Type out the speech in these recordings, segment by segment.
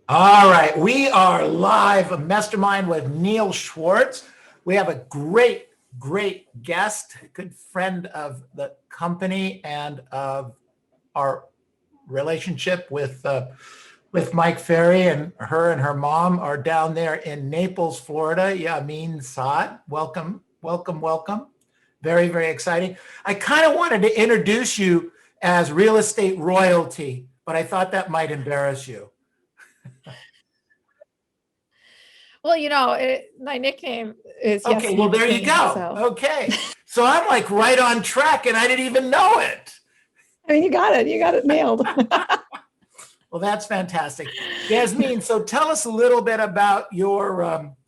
All right, we are live, a Mastermind with Neil Schwartz. We have a great guest, good friend of the company and of our relationship with Mike Ferry, and her mom are down there in Naples, Florida. Yasmin, Saad, welcome. Very exciting. I kind of wanted to introduce you as real estate royalty, but I thought that might embarrass you. Well, my nickname is Okay, well, Yasmin there you Queen. go. So, Okay. So I'm like right on track and I didn't even know it. I mean, you got it. You got it nailed. Well, that's fantastic. Yasmin, so tell us a little bit about your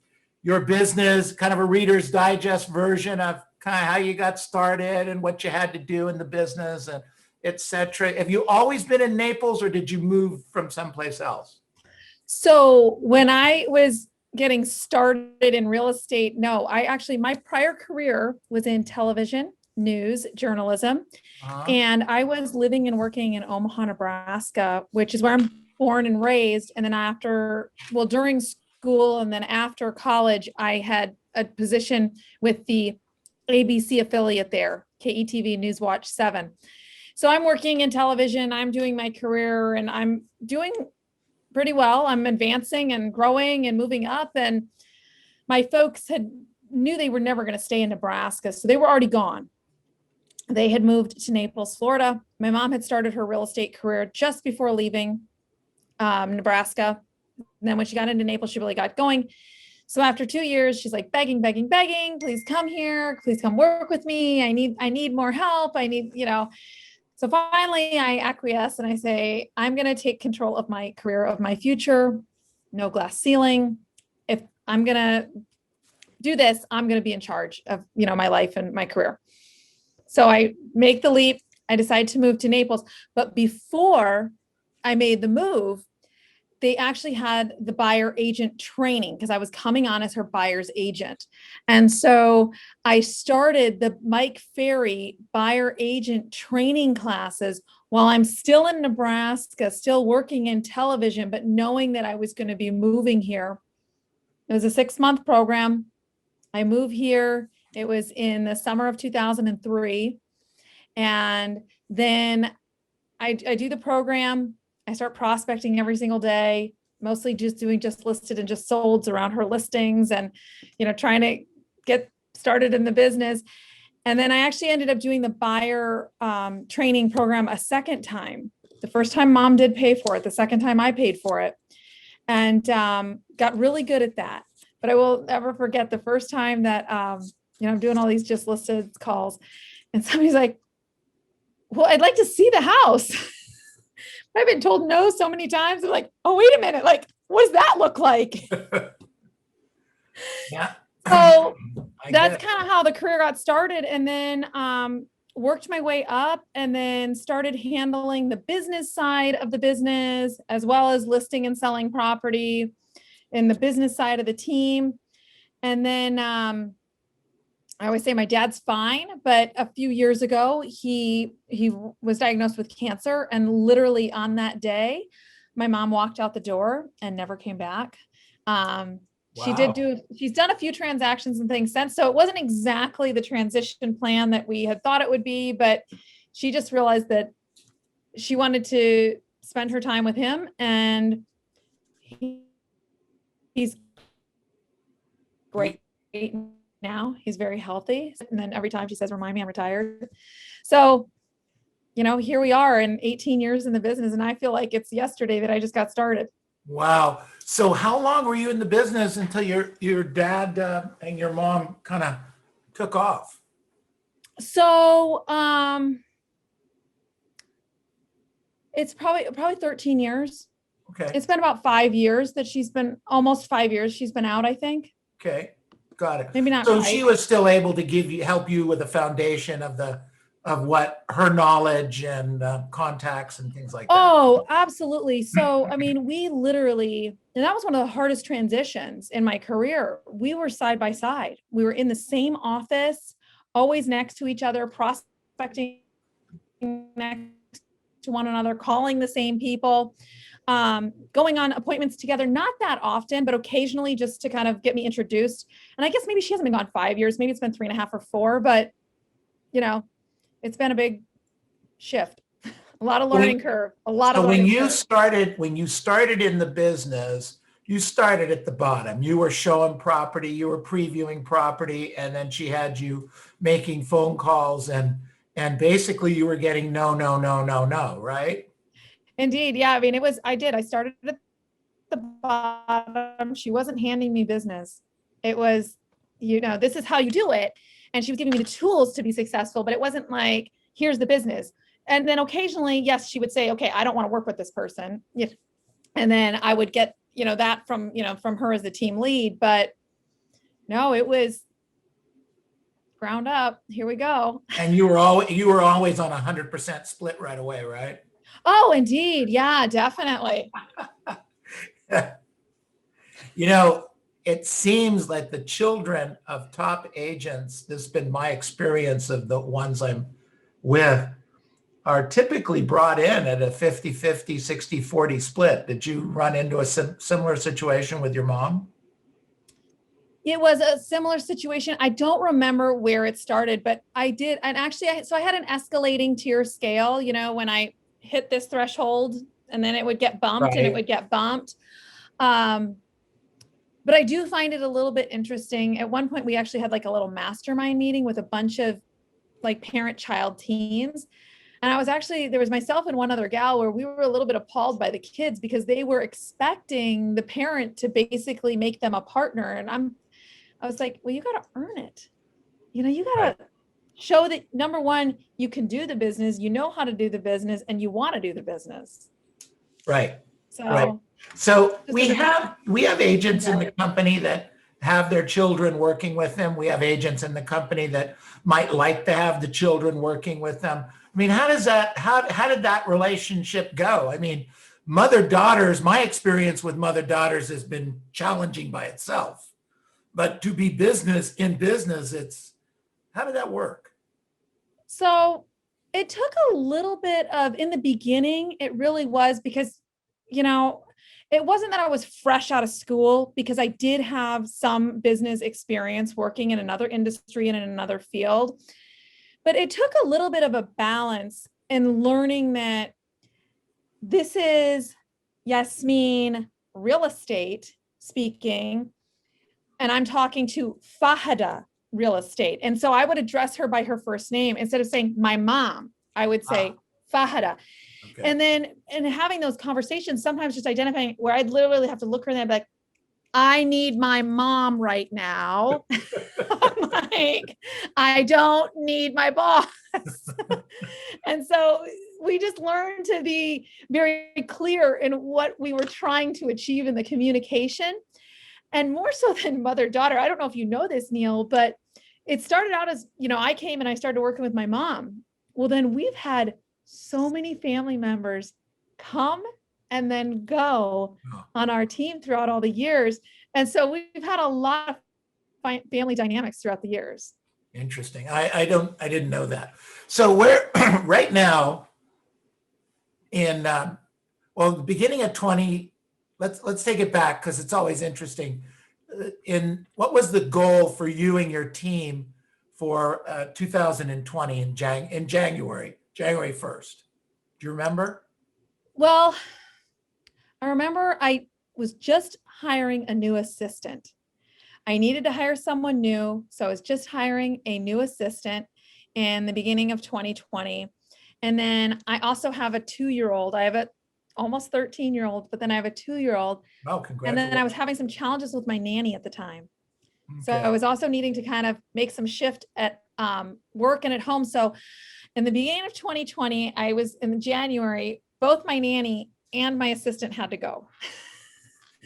business, kind of a Reader's Digest version of kind of how you got started and what you had to do in the business and et cetera. Have you always been in Naples or did you move from someplace else? So, when I was getting started in real estate, no, my prior career was in television, news, journalism. Uh-huh. And I was living and working in Omaha, Nebraska, which is where I'm born and raised. And then during school and then after college, I had a position with the ABC affiliate there, KETV News Watch 7. So I'm working in television, I'm doing my career, and I'm doing pretty well. I'm advancing and growing and moving up. And my folks had knew they were never going to stay in Nebraska. So they were already gone. They had moved to Naples, Florida. My mom had started her real estate career just before leaving Nebraska. And then when she got into Naples, she really got going. So after 2 years, she's like begging, please come here, please come work with me. I need more help. So finally I acquiesce and I say, I'm going to take control of my career, of my future, no glass ceiling. If I'm going to do this, I'm going to be in charge of, my life and my career. So I make the leap. I decide to move to Naples. But before I made the move, they actually had the buyer agent training because I was coming on as her buyer's agent. And so I started the Mike Ferry buyer agent training classes while I'm still in Nebraska, still working in television, but knowing that I was going to be moving here. It was a 6-month program. I moved here. It was in the summer of 2003. And then I do the program. I start prospecting every single day, mostly just doing just listed and just solds around her listings and, trying to get started in the business. And then I actually ended up doing the buyer training program a second time. The first time mom did pay for it. The second time I paid for it and got really good at that. But I will never forget the first time that, I'm doing all these just listed calls and somebody's like, well, I'd like to see the house. I've been told no so many times. I'm like, oh, wait a minute. Like, what does that look like? Yeah. So I that's get kind of how the career got started. And then worked my way up and then started handling the business side of the business, as well as listing and selling property in the business side of the team. And then I always say my dad's fine, but a few years ago, he was diagnosed with cancer. And literally on that day, my mom walked out the door and never came back. Wow. She's done a few transactions and things since. So it wasn't exactly the transition plan that we had thought it would be, but she just realized that she wanted to spend her time with him and he's great now. He's very healthy. And then every time she says, remind me I'm retired. So, here we are in 18 years in the business. And I feel like it's yesterday that I just got started. Wow. So how long were you in the business until your dad and your mom kind of took off? So, it's probably 13 years. Okay. It's been about 5 years that almost 5 years she's been out, I think. Okay. Got it. Maybe not So she right. was still able to help you with the foundation of what her knowledge and contacts and things like that. Oh, absolutely. So, I mean, we literally, and that was one of the hardest transitions in my career. We were side by side. We were in the same office, always next to each other, prospecting next to one another, calling the same people. going on appointments together, not that often, but occasionally just to kind of get me introduced. And I guess maybe she hasn't been gone 5 years, maybe it's been 3.5 or 4, but you know, it's been a big shift, a lot of learning curve, a lot of So learning when you curve. started in the business, you started at the bottom. You were showing property, you were previewing property, and then she had you making phone calls and basically you were getting no, no, no, no, no, right? Indeed. Yeah. I mean, I started at the bottom. She wasn't handing me business. It was, this is how you do it. And she was giving me the tools to be successful, but it wasn't like, here's the business. And then occasionally, yes, she would say, okay, I don't want to work with this person. And then I would get, that from her as the team lead. But no, it was ground up. Here we go. And you were always on 100% split right away, right? Oh, indeed. Yeah, definitely. It seems like the children of top agents, this has been my experience of the ones I'm with, are typically brought in at a 50-50, 60-40 split. Did you run into a similar situation with your mom? It was a similar situation. I don't remember where it started, but I did. And actually, I had an escalating tier scale, when I hit this threshold and then it would get bumped and it would get bumped. But I do find it a little bit interesting. At one point, we actually had like a little mastermind meeting with a bunch of like parent-child teams. And there was myself and one other gal where we were a little bit appalled by the kids because they were expecting the parent to basically make them a partner. And I was like, well, you got to earn it. You got to show that, number one, you can do the business, you know how to do the business, and you want to do the business. Right. So, right. So we have agents in the company that have their children working with them. We have agents in the company that might like to have the children working with them. I mean, how did that relationship go? I mean, mother-daughters, my experience with mother-daughters has been challenging by itself. But to be in business, how did that work? So it took a little bit in the beginning, it really was because, it wasn't that I was fresh out of school, because I did have some business experience working in another industry and in another field. But it took a little bit of a balance in learning that this is Yasmin real estate speaking, and I'm talking to Fahada real estate. And so I would address her by her first name. Instead of saying my mom, I would say Fahada. Okay. And having those conversations, sometimes just identifying where I'd literally have to look her in there and be like, I need my mom right now. I'm like, I don't need my boss. And so we just learned to be very clear in what we were trying to achieve in the communication. And more so than mother-daughter, I don't know if you know this, Neil, but it started out as, I came and I started working with my mom. Well, then we've had so many family members come and then go on our team throughout all the years. And so we've had a lot of family dynamics throughout the years. Interesting. I didn't know that. So where right now in, the beginning of 20, let's take it back because it's always interesting. What was the goal for you and your team for 2020 in January 1st? Do you remember? Well, I remember I was just hiring a new assistant. I needed to hire someone new. So I was just hiring a new assistant in the beginning of 2020. And then I also have a 2-year-old. I have a almost 13-year-old, but then I have a 2-year-old. Oh, congratulations. And then I was having some challenges with my nanny at the time. Okay. So I was also needing to kind of make some shift at work and at home. So in the beginning of 2020, I was in January, both my nanny and my assistant had to go.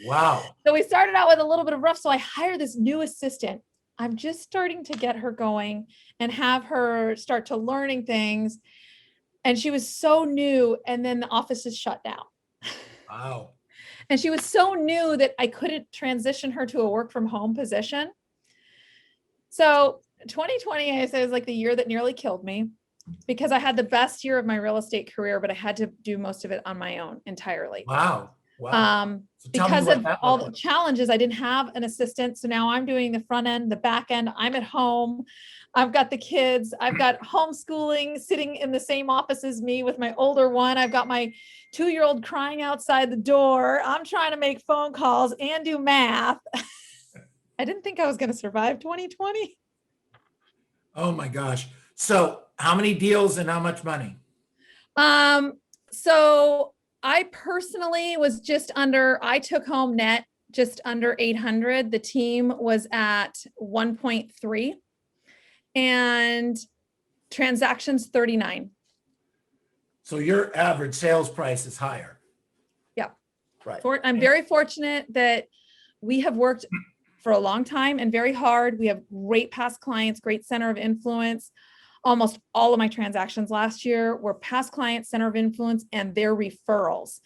Wow. So we started out with a little bit of rough. So I hired this new assistant. I'm just starting to get her going and have her start to learning things. And she was so new. And then the office is shut down. Wow. And she was so new that I couldn't transition her to a work from home position. So 2020, I said, was like the year that nearly killed me. because I had the best year of my real estate career, but I had to do most of it on my own entirely. Wow. Wow. So tell me Because what of that all looked the like. challenges, I didn't have an assistant. So now I'm doing the front end, the back end. I'm at home. I've got the kids. I've got homeschooling sitting in the same office as me with my older one. I've got my 2-year-old crying outside the door. I'm trying to make phone calls and do math. I didn't think I was going to survive 2020. Oh my gosh. So how many deals and how much money? So I personally was just under, I took home net just under 800. The team was at 1.3 and transactions 39. So your average sales price is higher. Yeah. Right. I'm very fortunate that we have worked for a long time and very hard. We have great past clients, great center of influence. Almost all of my transactions last year were past client center of influence and their referrals.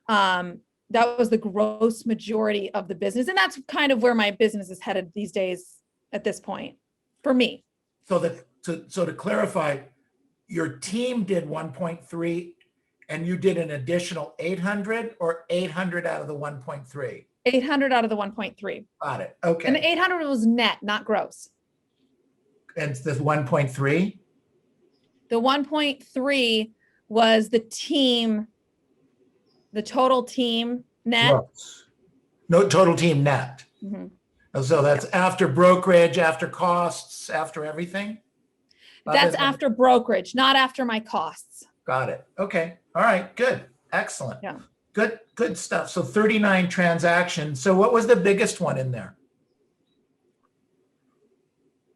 That was the gross majority of the business. And that's kind of where my business is headed these days at this point for me. So to clarify, your team did 1.3 and you did an additional 800 or 800 out of the 1.3? 800 out of the 1.3. Got it. Okay. And the 800 was net, not gross. And it's the 1.3? The 1.3 was the team, the total team net. Gross. No, total team net. Mhm. So that's after brokerage, after costs, after everything? That's after brokerage, not after my costs. Got it. Okay. All right. Good. Excellent. Yeah. Good stuff. So 39 transactions. So what was the biggest one in there?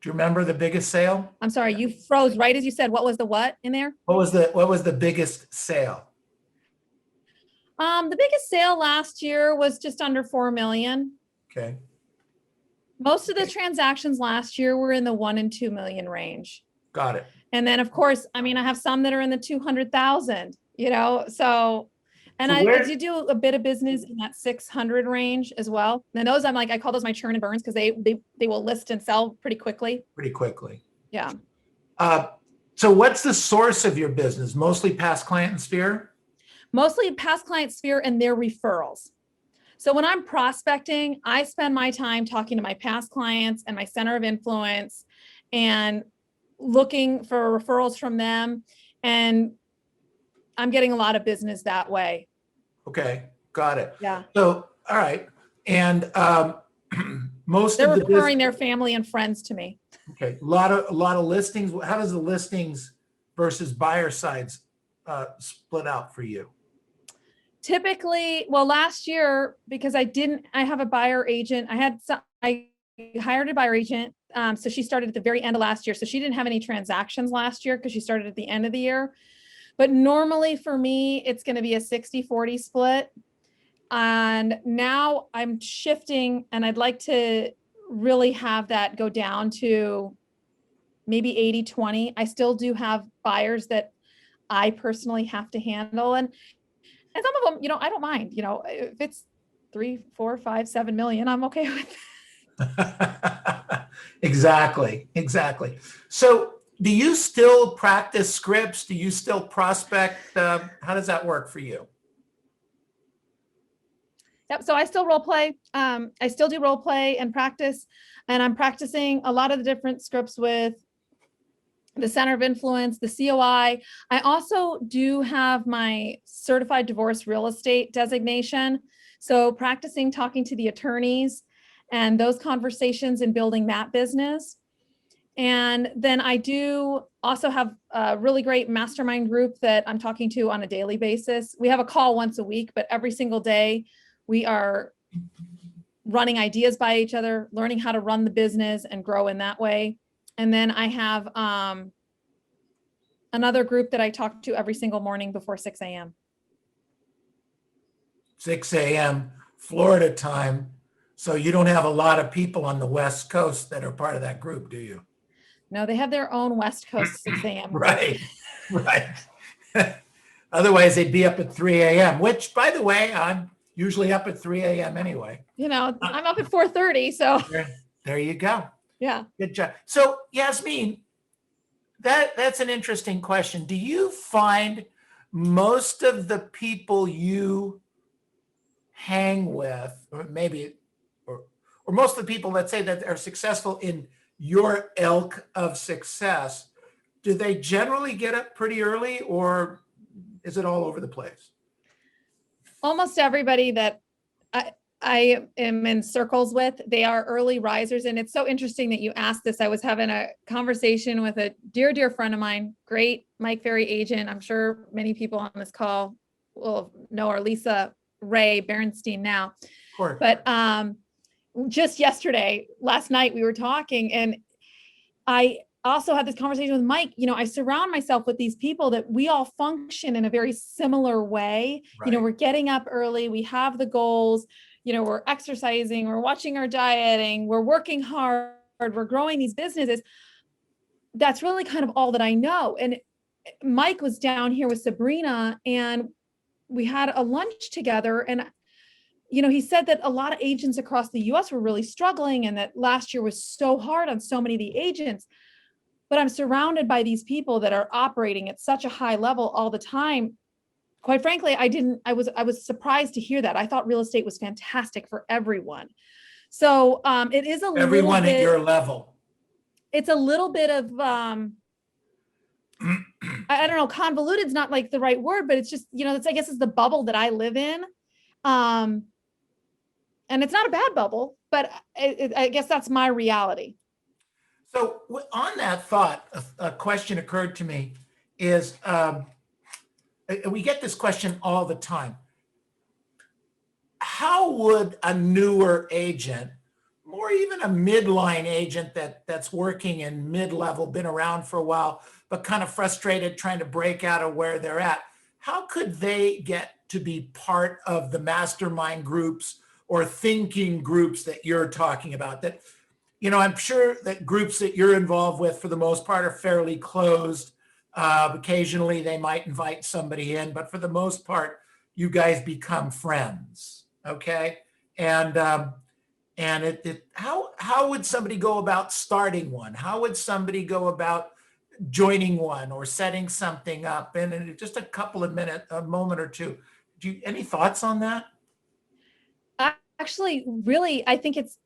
Do you remember the biggest sale? I'm sorry, you froze right as you said, what was the what in there? What was the biggest sale? The biggest sale last year was just under 4 million. Okay. Most of the transactions last year were in the 1 and 2 million range. Got it. And then of course, I mean, I have some that are in the 200,000, you know, so, and So I do do a bit of business in that 600 range as well. And those I'm like, I call those my churn and burns because they will list and sell pretty quickly. Pretty quickly. Yeah. So what's the source of your business? Mostly past client and sphere? Mostly past client sphere and their referrals. So when I'm prospecting, I spend my time talking to my past clients and my center of influence and looking for referrals from them. And I'm getting a lot of business that way. Okay. Got it. Yeah. So, all right. And most They're of the referring business, their family and friends to me. okay, a lot of listings. How does the listings versus buyer sides split out for you? Typically, well, last year, because I have a buyer agent. I hired a buyer agent. So she started at the very end of last year. So she didn't have any transactions last year because she started at the end of the year. But normally for me, it's going to be a 60-40 split. And now I'm shifting and I'd like to really have that go down to maybe 80-20. I still do have buyers that I personally have to handle. And some of them, you know, I don't mind, you know, if it's 3, 4, 5, 7 million, I'm okay with it. Exactly. So do you still practice scripts? Do you still prospect? How does that work for you? Yep. So I still role play. I still do role play and practice, and I'm practicing a lot of the different scripts with the center of influence, the COI. I also do have my certified divorce real estate designation. So practicing talking to the attorneys and those conversations and building that business. And then I do also have a really great mastermind group that I'm talking to on a daily basis. We have a call once a week, but every single day we are running ideas by each other, learning how to run the business and grow in that way. And then I have another group that I talk to every single morning before 6 a.m. 6 a.m. Florida time. So you don't have a lot of people on the West Coast that are part of that group, do you? No, they have their own West Coast 6 a.m. Right. Otherwise, they'd be up at 3 a.m., which, by the way, I'm usually up at 3 a.m. anyway. You know, I'm up at 4:30, so. There you go. Yeah. Good job. So, Yasmin, That's an interesting question. Do you find most of the people you hang with, or maybe, or most of the people, let's say, that are successful in your ilk of success, do they generally get up pretty early, or is it all over the place? Almost everybody that I am in circles with, they are early risers. And it's so interesting that you asked this. I was having a conversation with a dear friend of mine, great Mike Ferry agent. I'm sure many people on this call will know her, Lisa Ray Berenstein now. Of course. But just last night, we were talking, and I also had this conversation with Mike. I surround myself with these people that we all function in a very similar way. Right. We're getting up early, we have the goals, we're exercising, we're watching our dieting, we're working hard, we're growing these businesses. That's really kind of all that I know. And Mike was down here with Sabrina, and we had a lunch together, and he said that a lot of agents across the US were really struggling, and that last year was so hard on so many of the agents. But I'm surrounded by these people that are operating at such a high level all the time. Quite frankly, I was surprised to hear that. I thought real estate was fantastic for everyone. So it is everyone at your level. It's a little bit of, I don't know, convoluted is not like the right word, but it's just, I guess it's the bubble that I live in. And it's not a bad bubble, but I guess that's my reality. So on that thought, a question occurred to me is, we get this question all the time. How would a newer agent, or even a midline agent that's working in mid-level, been around for a while, but kind of frustrated trying to break out of where they're at, how could they get to be part of the mastermind groups or thinking groups that you're talking about? That, I'm sure that groups that you're involved with, for the most part, are fairly closed. Occasionally, they might invite somebody in, but for the most part, you guys become friends, okay? And how would somebody go about starting one? How would somebody go about joining one or setting something up? And in just a moment or two, any thoughts on that? Actually, really, I think it's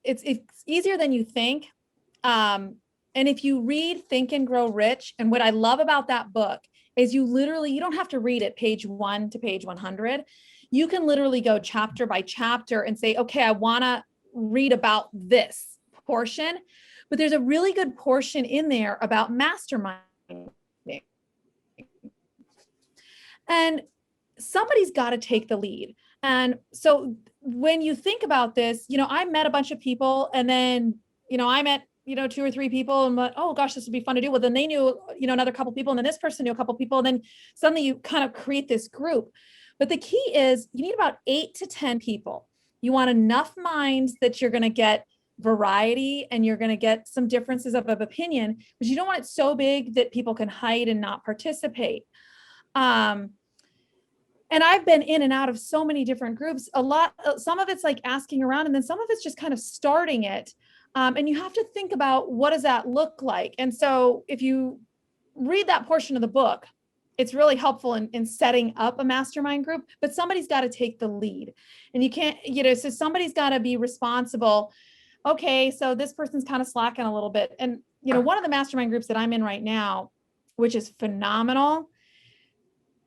easier than you think. And if you read Think and Grow Rich, and what I love about that book is you don't have to read it page 1 to page 100. You can literally go chapter by chapter and say, okay, I want to read about this portion, but there's a really good portion in there about mastermind. And somebody's got to take the lead. And so when you think about this, I met a bunch of people, and then, I met, 2 or 3 people, and went, oh gosh, this would be fun to do. Well, then they knew, another couple people, and then this person knew a couple people, and then suddenly you kind of create this group. But the key is you need about 8 to 10 people. You want enough minds that you're going to get variety, and you're going to get some differences of opinion, but you don't want it so big that people can hide and not participate. And I've been in and out of so many different groups. Some of it's like asking around, and then some of it's just kind of starting it. And you have to think about, what does that look like? And so if you read that portion of the book, it's really helpful in setting up a mastermind group, but somebody's got to take the lead. And you can't, so somebody's got to be responsible. Okay, so this person's kind of slacking a little bit. And, one of the mastermind groups that I'm in right now, which is phenomenal,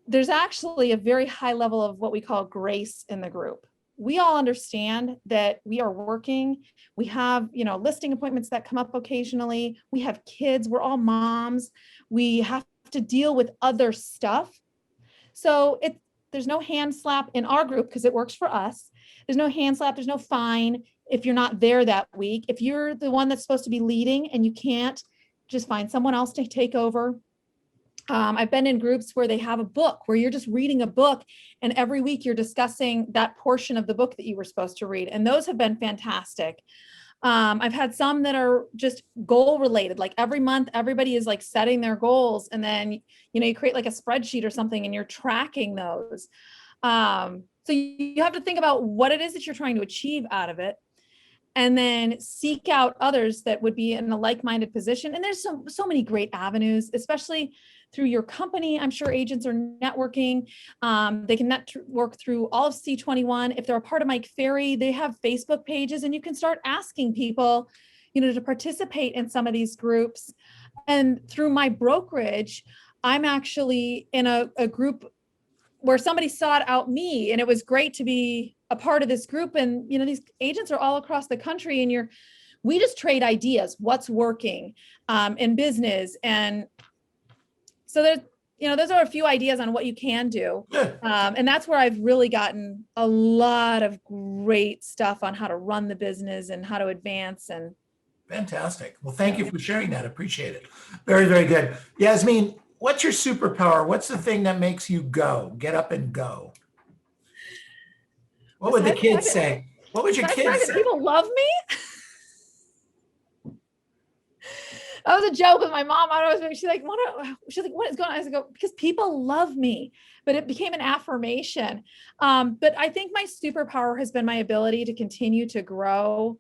there's actually a very high level of what we call grace in the group. We all understand that we are working. We have, listing appointments that come up occasionally. We have kids. We're all moms. We have to deal with other stuff. So there's no hand slap in our group because it works for us. There's no hand slap. There's no fine if you're not there that week. If you're the one that's supposed to be leading and you can't, just find someone else to take over. I've been in groups where they have a book where you're just reading a book, and every week you're discussing that portion of the book that you were supposed to read. And those have been fantastic. I've had some that are just goal related. Like every month, everybody is like setting their goals, and then, you create like a spreadsheet or something, and you're tracking those. So you have to think about what it is that you're trying to achieve out of it. and then seek out others that would be in a like-minded position. And there's so many great avenues, especially through your company. I'm sure agents are networking. They can network through all of C21. If they're a part of Mike Ferry, they have Facebook pages, and you can start asking people, to participate in some of these groups. And through my brokerage, I'm actually in a group where somebody sought out me, and it was great to be a part of this group. And, these agents are all across the country, and we just trade ideas, what's working in business. And so there's, those are a few ideas on what you can do. And that's where I've really gotten a lot of great stuff on how to run the business and how to advance. And fantastic. Well, thank you for sharing that. Appreciate it. Very, very good. Yasmin, what's your superpower? What's the thing that makes you get up and go? What would the kids say? What would your kids say? People love me. That was a joke with my mom. She's like, what is going on? I go, because people love me, but it became an affirmation. But I think my superpower has been my ability to continue to grow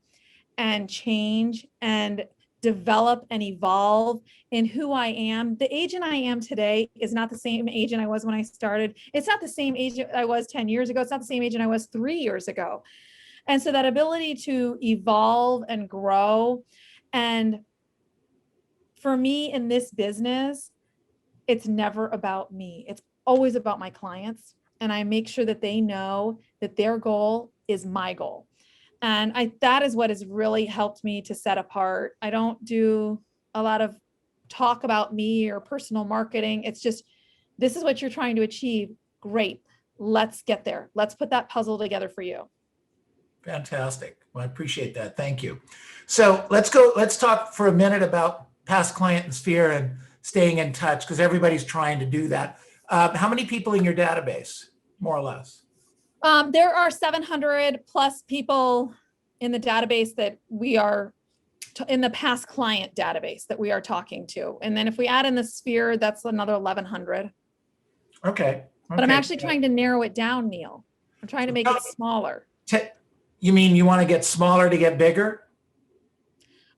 and change and develop and evolve in who I am. The agent I am today is not the same agent I was when I started. It's not the same agent I was 10 years ago. It's not the same agent I was 3 years ago. And so that ability to evolve and grow. And for me in this business, it's never about me. It's always about my clients. And I make sure that they know that their goal is my goal. And that is what has really helped me to set apart. I don't do a lot of talk about me or personal marketing. It's just, this is what you're trying to achieve. Great. Let's get there. Let's put that puzzle together for you. Fantastic. Well, I appreciate that. Thank you. So let's talk for a minute about past client and sphere and staying in touch, because everybody's trying to do that. How many people in your database, more or less? There are 700 plus people in the database that we are in the past client database that we are talking to. And then if we add in the sphere, that's another 1,100. Okay. But I'm actually trying to narrow it down, Neil. I'm trying to make it smaller. You mean you want to get smaller to get bigger?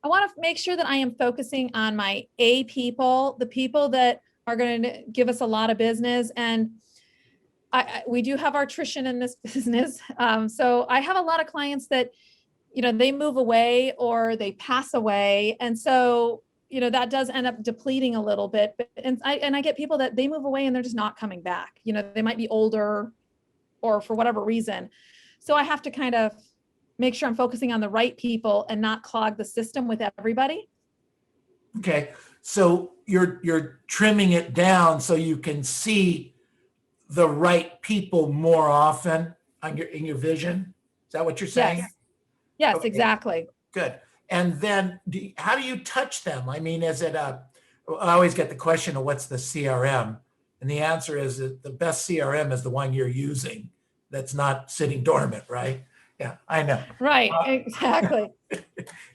I want to make sure that I am focusing on my A people, the people that are going to give us a lot of business. And we do have our attrition in this business. So I have a lot of clients that, they move away or they pass away. And so, that does end up depleting a little bit. And I get people that they move away and they're just not coming back. They might be older or for whatever reason. So I have to kind of make sure I'm focusing on the right people and not clog the system with everybody. Okay. So you're trimming it down so you can see the right people more often in your vision. Is that what you're saying? Yes, Okay. Exactly. Good. And then how do you touch them? I mean, I always get the question of what's the CRM? And the answer is that the best CRM is the one you're using that's not sitting dormant, right? Yeah, I know. Right, exactly.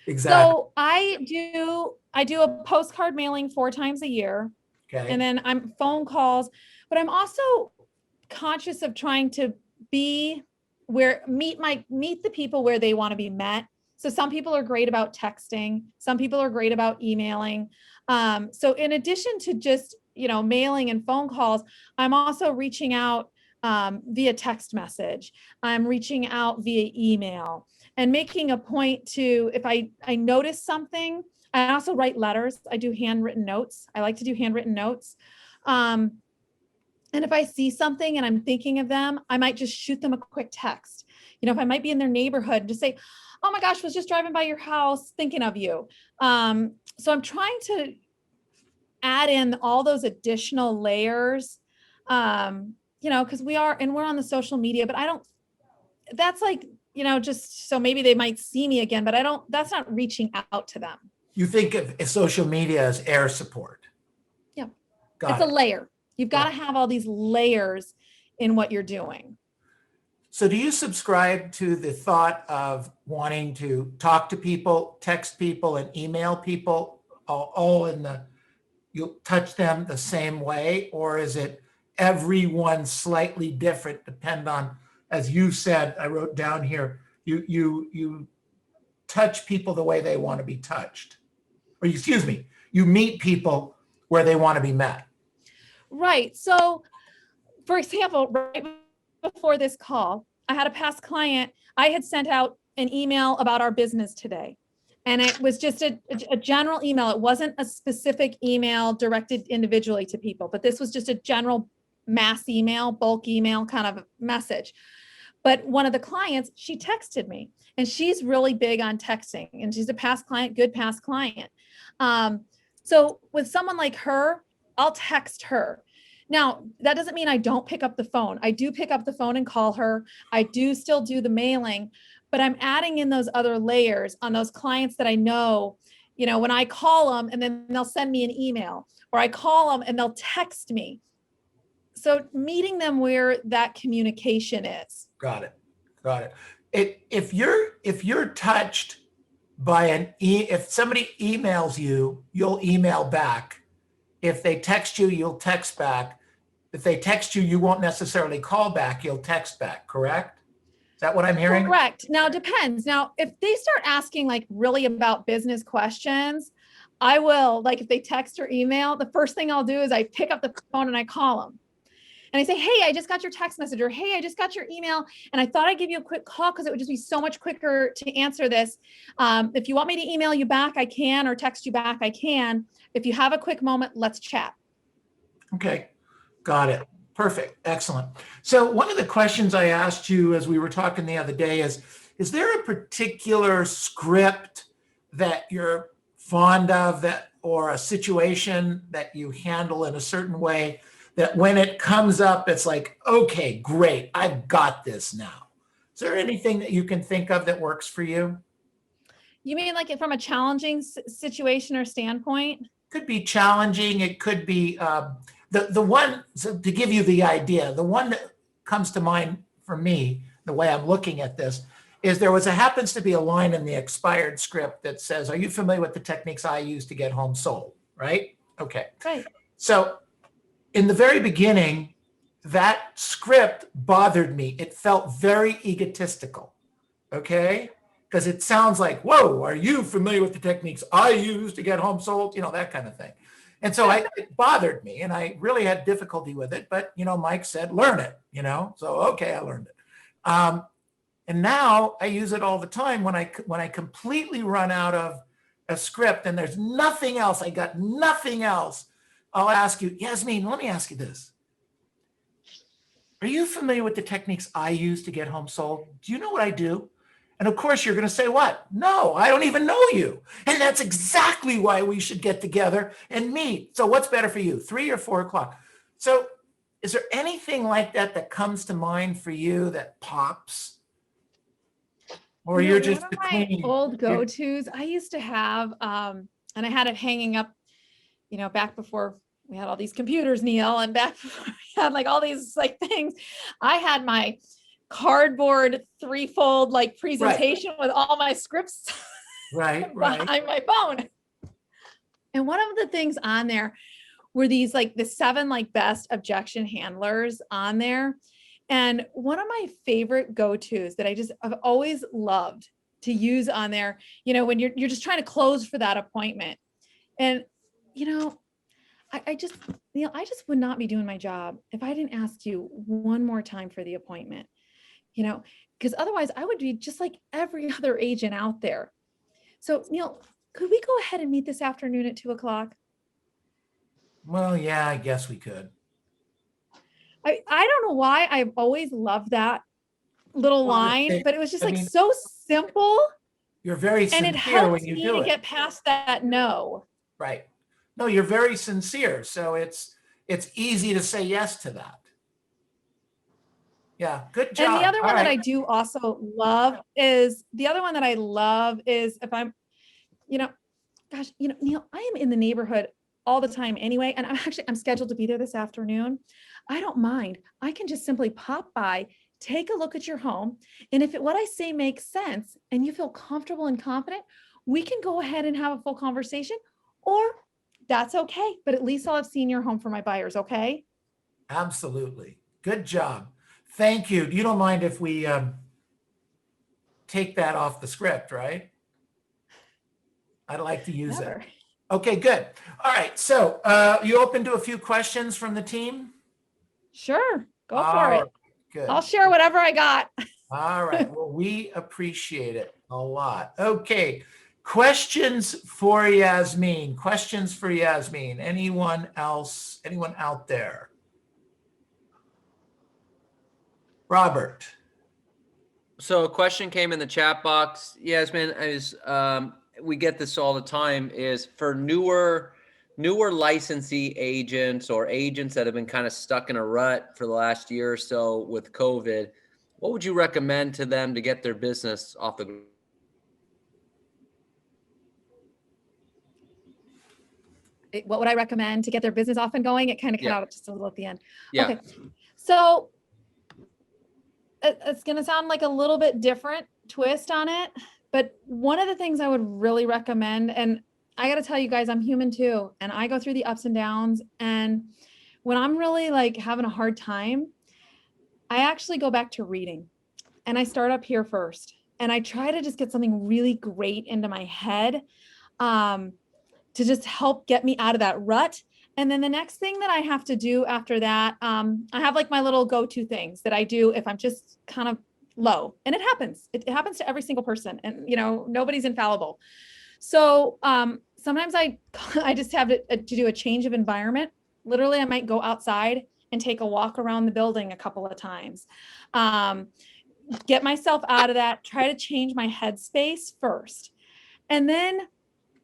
Exactly. So I do a postcard mailing 4 times a year. Okay. And then I'm phone calls, but I'm also conscious of trying to meet the people where they want to be met. So some people are great about texting. Some people are great about emailing. So in addition to just, mailing and phone calls, I'm also reaching out via text message. I'm reaching out via email and making a point to, if I notice something, I also write letters. I do handwritten notes. I like to do handwritten notes. And if I see something and I'm thinking of them, I might just shoot them a quick text. If I might be in their neighborhood, just say, oh my gosh, was just driving by your house, thinking of you. So I'm trying to add in all those additional layers, because we're on the social media, but that's like, just so maybe they might see me again, but that's not reaching out to them. You think of social media as air support. Yeah. It's a layer. You've got to have all these layers in what you're doing. So do you subscribe to the thought of wanting to talk to people, text people, and email people all you'll touch them the same way? Or is it everyone slightly different, depend on, as you said, I wrote down here, you touch people the way they want to be touched. Or excuse me, you meet people where they want to be met. Right. So, for example, right before this call, I had a past client. I had sent out an email about our business today. And it was just a general email. It wasn't a specific email directed individually to people, but this was just a general mass email, bulk email kind of message. But one of the clients, she texted me, and she's really big on texting, and she's a past client, good past client. So with someone like her, I'll text her. Now, that doesn't mean I don't pick up the phone. I do pick up the phone and call her. I do still do the mailing, but I'm adding in those other layers on those clients that I know, when I call them and then they'll send me an email, or I call them and they'll text me. So meeting them where that communication is. Got it. If you're touched by if somebody emails you, you'll email back. If they text you, you'll text back. If they text you, you won't necessarily call back, you'll text back, correct? Is that what I'm hearing? Correct. Now, it depends. Now, if they start asking like really about business questions, I will, like if they text or email, the first thing I'll do is I pick up the phone and I call them. And I say, hey, I just got your text message, or hey, I just got your email, and I thought I'd give you a quick call because it would just be so much quicker to answer this. If you want me to email you back, I can, or text you back, I can. If you have a quick moment, let's chat. Okay, got it. Perfect, excellent. So one of the questions I asked you as we were talking the other day is there a particular script that you're fond of, or a situation that you handle in a certain way, that when it comes up, it's like, okay, great, I've got this now? Is there anything that you can think of that works for you? You mean like it from a challenging situation or standpoint? Could be challenging. It could be the one, so to give you the idea, the one that comes to mind for me, the way I'm looking at this, is there happens to be a line in the expired script that says, are you familiar with the techniques I use to get home sold? Right? Okay. Right. So in the very beginning, that script bothered me. It felt very egotistical, okay? Because it sounds like, whoa, are you familiar with the techniques I use to get home sold? That kind of thing. And so it bothered me, and I really had difficulty with it. But, Mike said, learn it, so, okay, I learned it. And now I use it all the time when I completely run out of a script and there's nothing else, I got nothing else, I'll ask you, Yasmin, let me ask you this. Are you familiar with the techniques I use to get home sold? Do you know what I do? And of course, you're going to say what? No, I don't even know you. And that's exactly why we should get together and meet. So what's better for you, 3 or 4 o'clock? So is there anything like that comes to mind for you that pops? Or you're just one of my old go-tos I used to have, and I had it hanging up, back before we had all these computers, Neil, and back before we had like all these like things. I had my cardboard 3-fold like presentation with all my scripts right behind my phone. And one of the things on there were these like the 7 like best objection handlers on there. And one of my favorite go-tos that I've always loved to use on there, when you're just trying to close for that appointment. And, I just would not be doing my job if I didn't ask you one more time for the appointment, because otherwise I would be just like every other agent out there. So, Neil, could we go ahead and meet this afternoon at 2 o'clock? Well, yeah, I guess we could. I don't know why I've always loved that little line, but it was just so simple. You're very sincere, and it helps when you me do to it. get past that no. Right. No, you're very sincere. So it's easy to say yes to that. Yeah, good job. And the other one that I do also love is if I'm, Neil, I am in the neighborhood all the time anyway. And I'm scheduled to be there this afternoon. I don't mind. I can just simply pop by, take a look at your home. And if what I say makes sense and you feel comfortable and confident, we can go ahead and have a full conversation, or that's okay. But at least I'll have seen your home for my buyers. Okay. Absolutely. Good job. Thank you. You don't mind if we take that off the script, right? I'd like to use Never. it. Okay, good. All right. So you open to a few questions from the team? Sure, go for All it. right, good. I'll share whatever I got. All right. Well, we appreciate it a lot. Okay. Questions for Yasmin. Questions for Yasmin. Anyone else? Anyone out there? Robert. So a question came in the chat box, Yasmin, is we get this all the time, is for newer licensee agents or agents that have been kind of stuck in a rut for the last year or so with COVID, what would you recommend to them to get their business off the ground? What would I recommend to get their business off and going? It kind of cut Yeah. out just a little at the end. Yeah. Okay. So it's going to sound like a little bit different twist on it, but one of the things I would really recommend, and I got to tell you guys, I'm human too, and I go through the ups and downs. And when I'm really like having a hard time, I actually go back to reading, and I start up here first, and I try to just get something really great into my head, to just help get me out of that rut. And then the next thing that I have to do after that, I have like my little go-to things that I do if I'm just kind of low, and it happens. It happens to every single person, and nobody's infallible. So sometimes I just have to do a change of environment. Literally, I might go outside and take a walk around the building a couple of times. Get myself out of that, try to change my headspace first. And then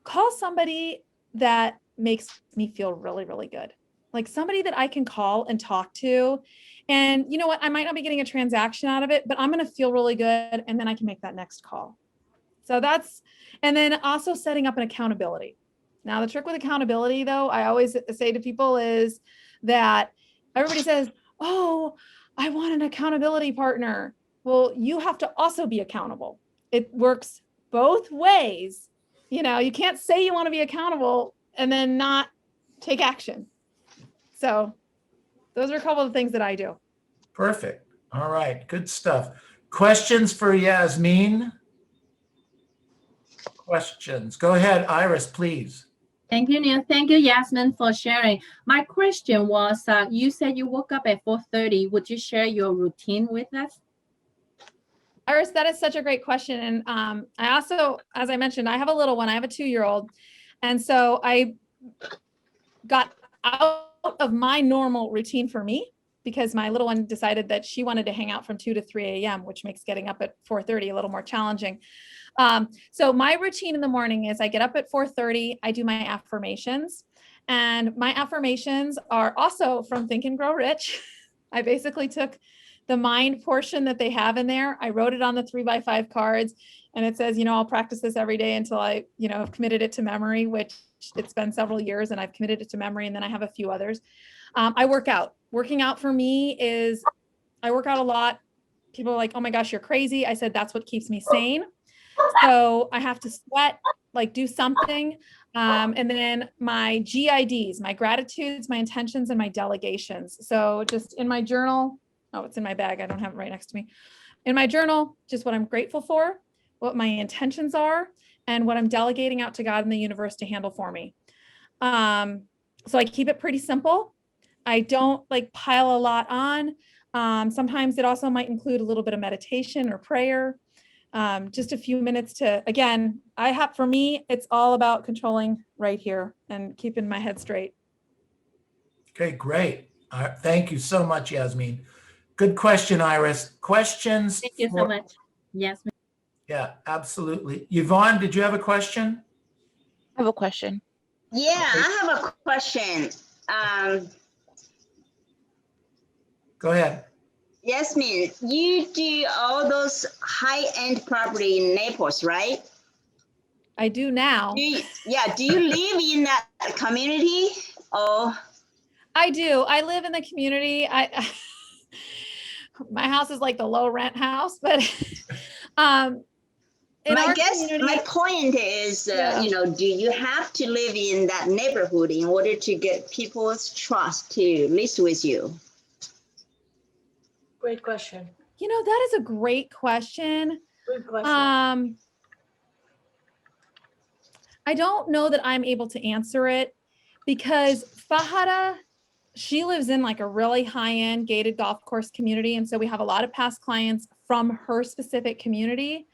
call somebody that makes me feel really, really good. Like somebody that I can call and talk to. And you know what? I might not be getting a transaction out of it, but I'm going to feel really good. And then I can make that next call. So and then also setting up an accountability. Now, the trick with accountability, though, I always say to people is that everybody says, oh, I want an accountability partner. Well, you have to also be accountable. It works both ways. You can't say you want to be accountable and then not take action. So those are a couple of things that I do. Perfect. All right. Good stuff. Questions for Yasmin? Questions. Go ahead, Iris, please. Thank you, Neil. Thank you, Yasmin, for sharing. My question was, you said you woke up at 4:30. Would you share your routine with us? Iris, that is such a great question. And I also, as I mentioned, I have a little one. I have a 2-year-old. And so I got out of my normal routine for me because my little one decided that she wanted to hang out from 2 to 3 a.m., which makes getting up at 4:30 a little more challenging. So my routine in the morning is I get up at 4:30, I do my affirmations, and my affirmations are also from Think and Grow Rich. I basically took the mind portion that they have in there. I wrote it on the 3x5 cards, and it says, I'll practice this every day until I, have committed it to memory, which it's been several years and I've committed it to memory. And then I have a few others. I work out. Working out for me is I work out a lot. People are like, oh my gosh, you're crazy. I said, that's what keeps me sane. So I have to sweat, like do something. And then my GIDs, my gratitudes, my intentions, and my delegations. So just in my journal, it's in my bag. I don't have it right next to me. In my journal, just what I'm grateful for, what my intentions are, and what I'm delegating out to God and the universe to handle for me. So I keep it pretty simple. I don't pile a lot on. Sometimes it also might include a little bit of meditation or prayer. Just a few minutes to, again, for me, it's all about controlling right here and keeping my head straight. Okay, great. Thank you so much, Yasmin. Good question, Iris. Questions? Thank you so much, Yasmin. Yeah, absolutely. Yvonne, did you have a question? I have a question. Yeah, Okay. I have a question. Go ahead. Yasmin, you do all those high-end property in Naples, right? I do now. Do you live in that community? Oh, I do. I live in the community. My house is like the low rent house, but in my our guess, community, my point is, do you have to live in that neighborhood in order to get people's trust to list with you? Great question. that is a great question. Good question. I don't know that I'm able to answer it because Fahada, she lives in like a really high-end gated golf course community. And so we have a lot of past clients from her specific community.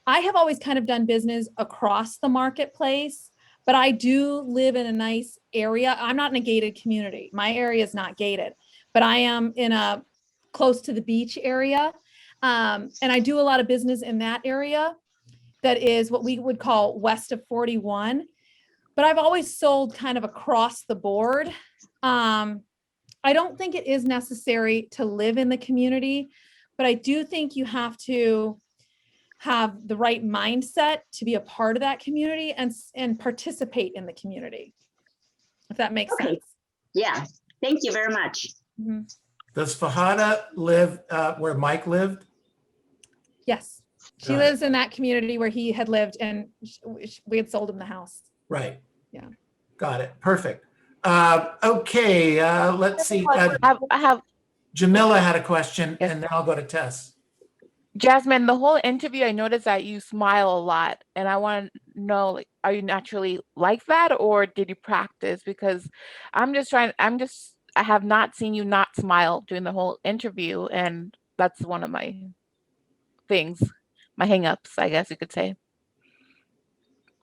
I have always kind of done business across the marketplace, but I do live in a nice area. I'm not in a gated community. My area is not gated, but I am in a close to the beach area. And I do a lot of business in that area that is what we would call west of 41. But I've always sold kind of across the board. I don't think it is necessary to live in the community, but I do think you have to have the right mindset to be a part of that community and participate in the community, if that makes Okay. sense. Yeah, thank you very much. Mhm. Does Fahada live where Mike lived? Yes, she Got it. lives in that community where he had lived, and we had sold him the house. Right. Yeah. Got it. Perfect. Okay, let's see. I have Jamila had a question, Yes. and then I'll go to Tess. Jasmine, the whole interview, I noticed that you smile a lot, and I want to know, like, are you naturally like that, or did you practice? Because I have not seen you not smile during the whole interview, and that's one of my things, my hangups, I guess you could say.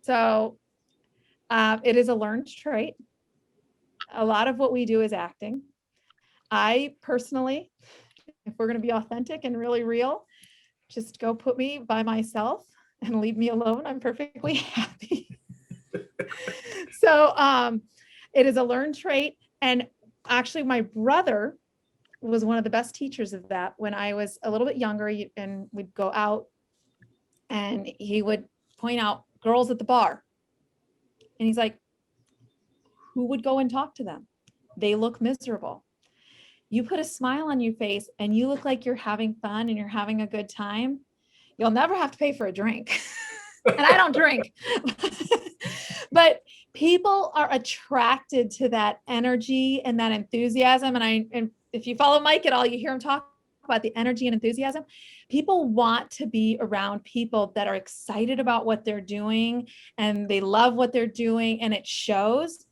So it is a learned trait. A lot of what we do is acting. I personally, if we're going to be authentic and really real, just go put me by myself and leave me alone. I'm perfectly happy. So it is a learned trait. And actually, my brother was one of the best teachers of that when I was a little bit younger, and we'd go out and he would point out girls at the bar. And he's like, who would go and talk to them? They look miserable. You put a smile on your face and you look like you're having fun and you're having a good time, you'll never have to pay for a drink. And I don't drink. But people are attracted to that energy and that enthusiasm. And if you follow Mike at all, you hear him talk about the energy and enthusiasm. People want to be around people that are excited about what they're doing and they love what they're doing, and it shows.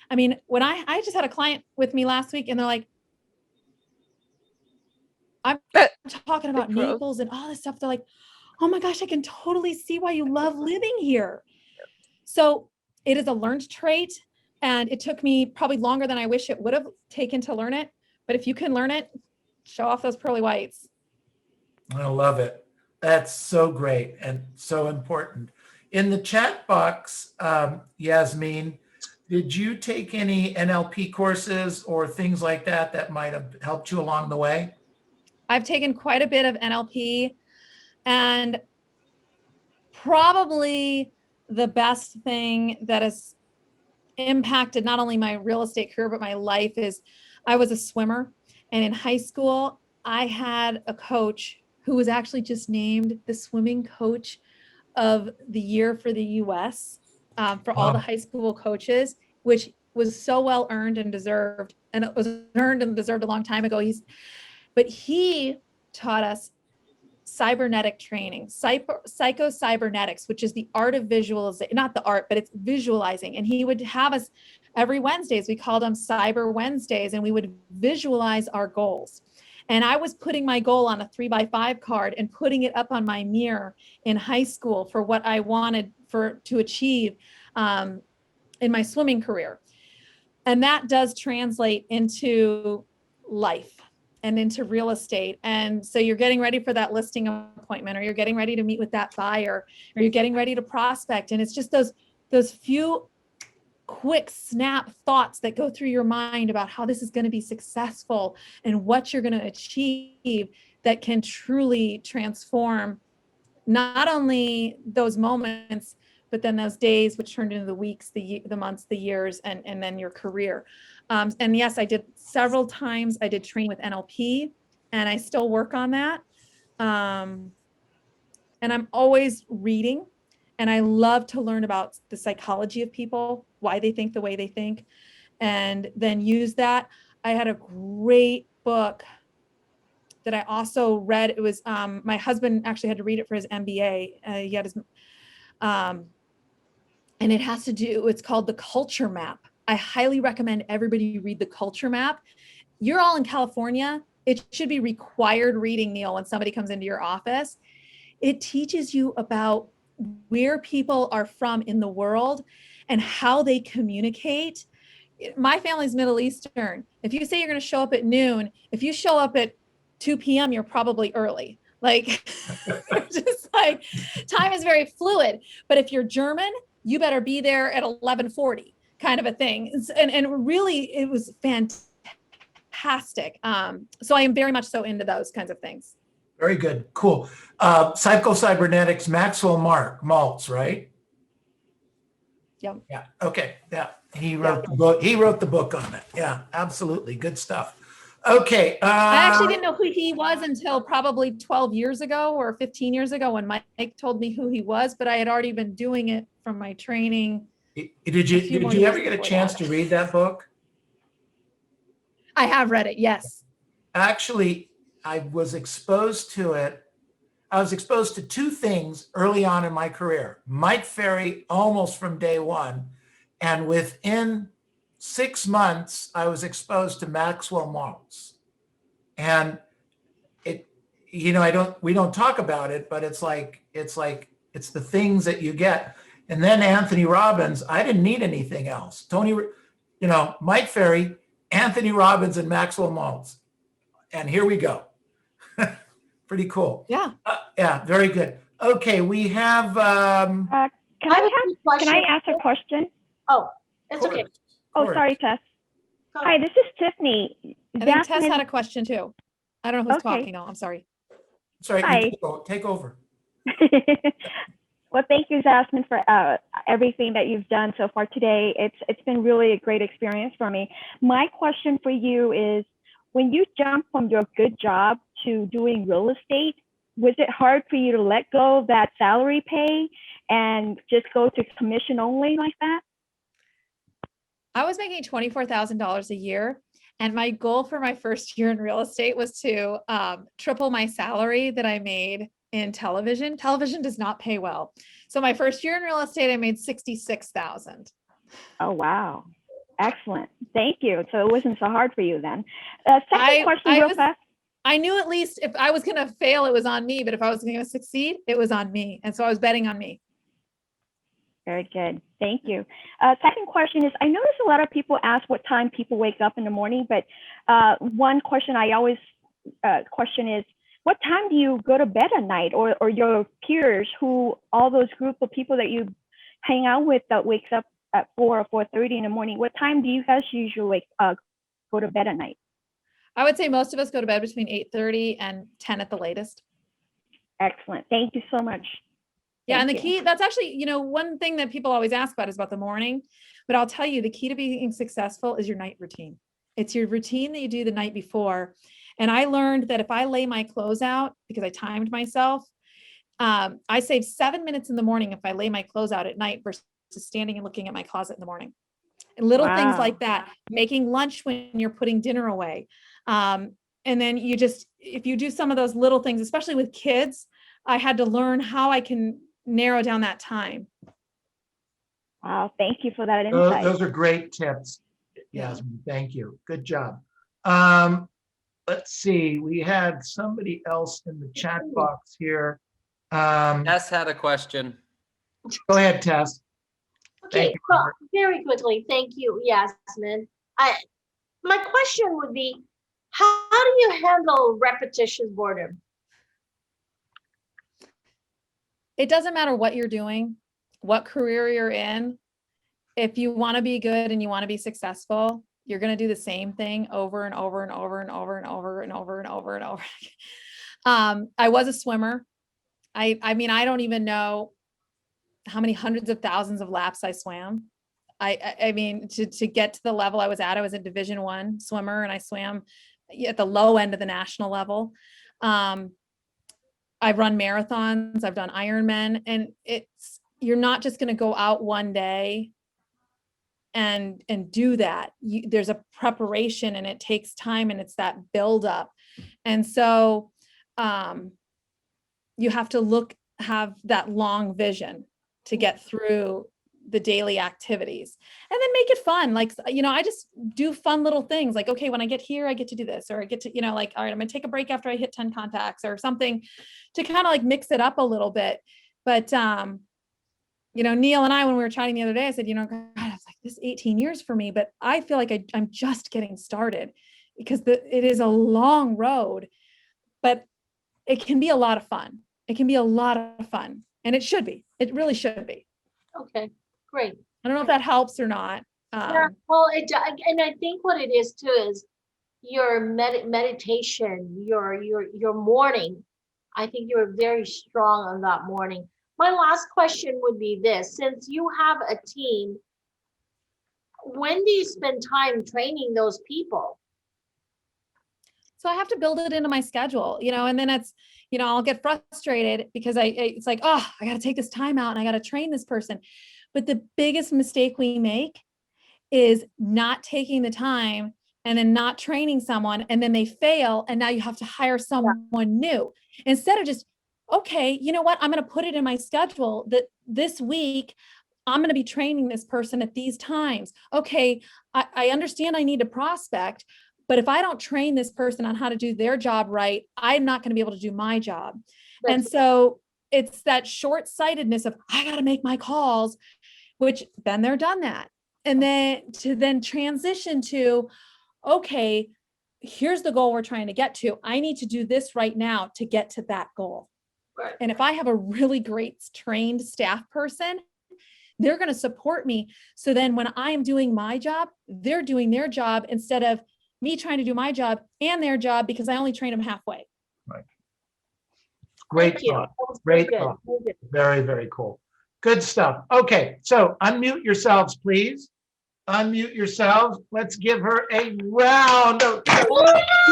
I mean, when I just had a client with me last week, and they're like, I'm talking about Gross. Naples and all this stuff. They're like, oh my gosh, I can totally see why you love living here. So it is a learned trait, and it took me probably longer than I wish it would have taken to learn it. But if you can learn it, show off those pearly whites. I love it. That's so great and so important. In the chat box, Yasmin, did you take any NLP courses or things like that that might have helped you along the way? I've taken quite a bit of NLP, and probably the best thing that has impacted not only my real estate career, but my life is I was a swimmer. And in high school, I had a coach who was actually just named the swimming coach of the year for the US for all the Wow. high school coaches, which was so well earned and deserved. And it was earned and deserved a long time ago. But he taught us cybernetic training, psycho-cybernetics, which is the art of visualization, not the art, but it's visualizing. And he would have us every Wednesdays, we called them Cyber Wednesdays, and we would visualize our goals. And I was putting my goal on a 3x5 card and putting it up on my mirror in high school for what I wanted to achieve in my swimming career. And that does translate into life and into real estate. And so you're getting ready for that listing appointment, or you're getting ready to meet with that buyer, or you're getting ready to prospect. And it's just those few quick snap thoughts that go through your mind about how this is going to be successful and what you're going to achieve that can truly transform not only those moments, but then those days, which turned into the weeks, the months, the years, and then your career. And yes, I did several times. I did training with NLP, and I still work on that. And I'm always reading, and I love to learn about the psychology of people, why they think the way they think, and then use that. I had a great book that I also read. It was my husband actually had to read it for his MBA. He had his And it has to do, it's called the culture map. I highly recommend everybody read the culture map. You're all in California. It should be required reading, Neil, when somebody comes into your office. It teaches you about where people are from in the world and how they communicate. My family's Middle Eastern. If you say you're going to show up at noon, if you show up at 2 p.m., you're probably early. Like, just like, time is very fluid. But if you're German, you better be there at 11:40, kind of a thing. And really, it was fantastic. So I am very much so into those kinds of things. Very good. Cool. Psycho-cybernetics, Maxwell Maltz, right? Yep. Yeah. Okay. Yeah. He wrote the book. He wrote the book on it. Yeah, absolutely. Good stuff. Okay. I actually didn't know who he was until probably 12 years ago or 15 years ago when Mike told me who he was, but I had already been doing it from my training. Did you ever get a chance to read that book? I have read it. Yes. Actually, I was exposed to it. I was exposed to two things early on in my career. Mike Ferry, almost from day one. And within 6 months, I was exposed to Maxwell Maltz. And it, we don't talk about it, but it's the things that you get. And then Anthony Robbins, I didn't need anything else. Mike Ferry, Anthony Robbins, and Maxwell Maltz. And here we go. Pretty cool. Yeah. Yeah, very good. Okay, we have. Can I ask a question? Oh, it's okay. Oh, sorry, Tess. Hi, this is Tiffany. I think Tess had a question too. I don't know who's talking now. I'm sorry. Sorry, Hi. Take over. Well, thank you, Yasmin, for everything that you've done so far today. It's been really a great experience for me. My question for you is, when you jump from your good job to doing real estate, was it hard for you to let go of that salary pay and just go to commission only like that? I was making $24,000 a year. And my goal for my first year in real estate was to triple my salary that I made in television. Television does not pay well. So my first year in real estate, I made $66,000. Oh, wow. Excellent. Thank you. So it wasn't so hard for you then. Second question real fast. I knew at least if I was going to fail, it was on me. But if I was going to succeed, it was on me. And so I was betting on me. Very good. Thank you. Second question is, I notice a lot of people ask what time people wake up in the morning, but one question I always question is, what time do you go to bed at night, or your peers, who all those group of people that you hang out with that wakes up at 4 or 4:30 in the morning? What time do you guys usually go to bed at night? I would say most of us go to bed between 8:30 and 10 at the latest. Excellent. Thank you so much. Yeah. And the key, that's actually, one thing that people always ask about is about the morning, but I'll tell you, the key to being successful is your night routine. It's your routine that you do the night before. And I learned that if I lay my clothes out, because I timed myself, I save 7 minutes in the morning if I lay my clothes out at night versus standing and looking at my closet in the morning. And little things like that, making lunch when you're putting dinner away. And then if you do some of those little things, especially with kids, I had to learn how I can narrow down that time. Wow, thank you for that insight. Those are great tips, Yasmin. Thank you. Good job. Let's see. We had somebody else in the chat box here. Tess had a question. Go ahead, Tess. Okay, well, very quickly, thank you, Yasmin. My question would be, how do you handle repetitious boredom? It doesn't matter what you're doing, what career you're in. If you want to be good and you want to be successful, you're going to do the same thing over and over and over and over and over and over and over and over. I was a swimmer. I mean, I don't even know how many hundreds of thousands of laps I swam. I mean, to get to the level I was a Division I swimmer, and I swam at the low end of the national level. I've run marathons, I've done Ironman, and you're not just going to go out one day and do that. There's a preparation, and it takes time, and it's that buildup. And so you have to have that long vision to get through the daily activities, and then make it fun. Like, you know, I just do fun little things like, okay, when I get here, I get to do this, or I get to, you know, like, all right, I'm gonna take a break after I hit 10 contacts or something to kind of like mix it up a little bit. But, you know, Neil and I, when we were chatting the other day, I said, you know, God, it's like this 18 years for me, but I feel like I'm just getting started because it is a long road, but it can be a lot of fun. It can be a lot of fun, and it should be. It really should be. Okay, great. I don't know if that helps or not. Yeah, well, and I think what it is too is your meditation, your morning. I think you're very strong on that morning. My last question would be this: since you have a team, when do you spend time training those people? So I have to build it into my schedule, you know, and then it's, you know, I'll get frustrated because it's like, oh, I got to take this time out and I got to train this person. But the biggest mistake we make is not taking the time and then not training someone, and then they fail, and now you have to hire someone new instead of just, okay, you know what, I'm going to put it in my schedule that this week I'm going to be training this person at these times. Okay, I understand I need to prospect, but if I don't train this person on how to do their job right, I'm not going to be able to do my job. And so it's that short-sightedness of, I got to make my calls, which then they're done that. And then to transition to, okay, here's the goal we're trying to get to. I need to do this right now to get to that goal. Right. And if I have a really great trained staff person, they're going to support me. So then when I am doing my job, they're doing their job instead of me trying to do my job and their job because I only train them halfway. Right. Great Thank you. thought. That was Great good. thought. Very good. Very, very cool. Good stuff. Okay, so unmute yourselves, please. Unmute yourselves. Let's give her a round of Thank